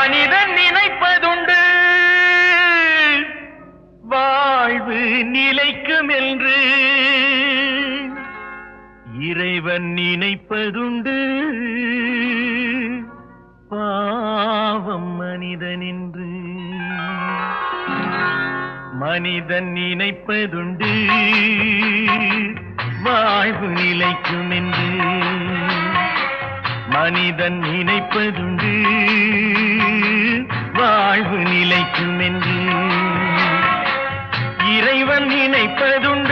மனிதன் நினைப்பதுண்டு வாழ்வு நிலைக்கும் என்று, இறைவன் நினைப்பதுண்டு பாவம் மனிதன் என்று. மனிதன் நினைப்பதுண்டு வாழ்வு நிலைக்கும் என்று, மனிதன் நினைப்பதுண்டு வாழ்வு நிலைக்கும் என்று, இறைவன் நினைப்பதுண்டு